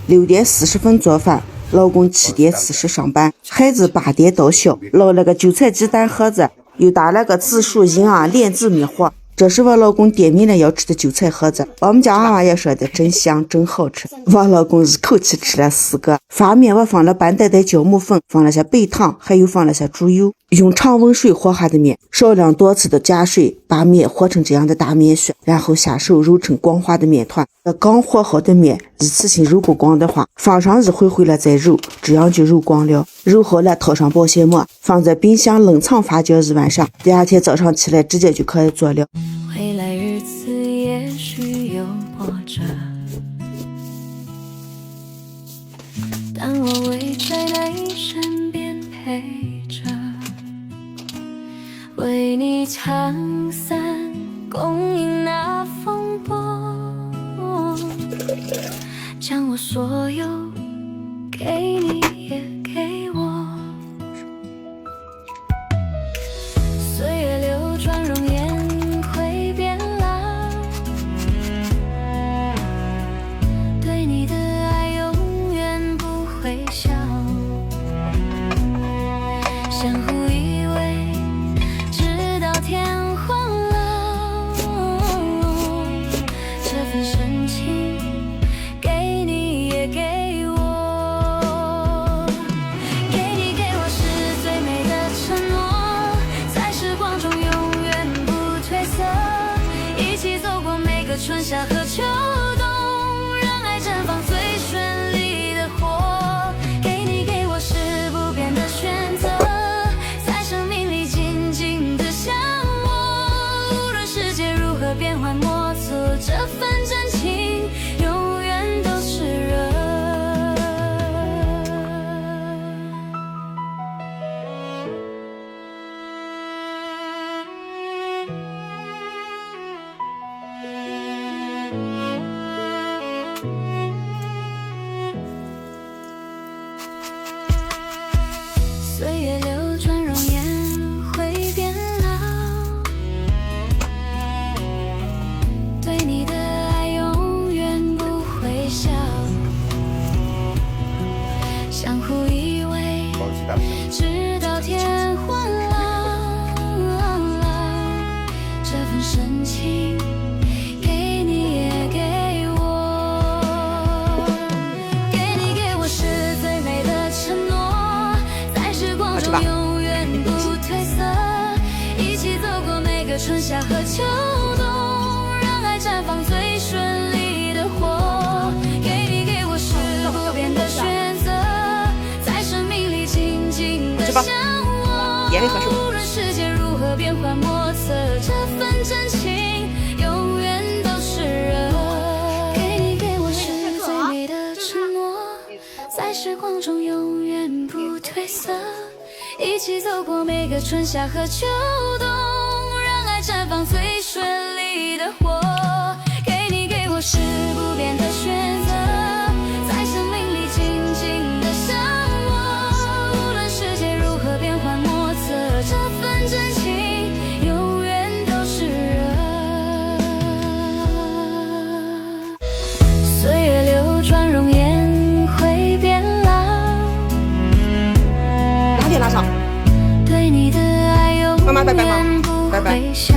6点40分做饭，老公7点40上班，孩子8点到校，捞了个韭菜鸡蛋盒子，又打了个紫薯银啊莲子米糊。这是我老公点名了要吃的韭菜盒子，我们家娃娃也说的真香真好吃。我老公一口气吃了4个。发面我放了半袋袋酵母粉，放了些白糖，还有放了些猪油，用常温水和下的面，少量多次的加水，把面和成这样的大面絮，然后下手揉成光滑的面团。刚和好的面一次性揉不光的话，放上1回了再揉，这样就揉光了。揉好了套上保鲜膜，放在冰箱冷藏发酵1晚上，第二天早上起来直接就可以做了。未来日子也许有波折，但我会在你身边陪着，为你撑伞，供应那风波，将我所有给你也给我。岁月流转，容颜会变老，对你的爱永远不会消，相互依偎，直到天荒老。这份深情给你也给我，给你给我是最美的承诺，在时光中永远不褪色，一起走过每个春夏和秋冬，让爱绽放最绚丽的火。给你给我是不变的选择，在生命里紧紧的相握，无论世界如何变幻莫测，这份真情永远都炽热。岁月流转，容颜会变老，对你的爱永远不会消，相互依偎，直到天荒老。这份深情给你也给我，给你给我是最美的承诺，在时光中永远不褪色，一起走过每个春夏和秋冬，让爱绽放最绚丽的火。给你给我是不变的选择，在生命里紧紧的相握，无论世界如何变幻莫测，这份真情永远都炽热。给你给我是最美的承诺，在时光中永远不褪色，一起走过每个春夏和秋冬，让爱绽放最绚丽的火。给你给我是不变的选择，在生命里紧紧的相握，无论世界如何变幻莫测，这份真情永远都炽热。岁月流转，容颜会变老，哪里拉上？对你的爱永妈妈拜拜吗远不拜拜会消。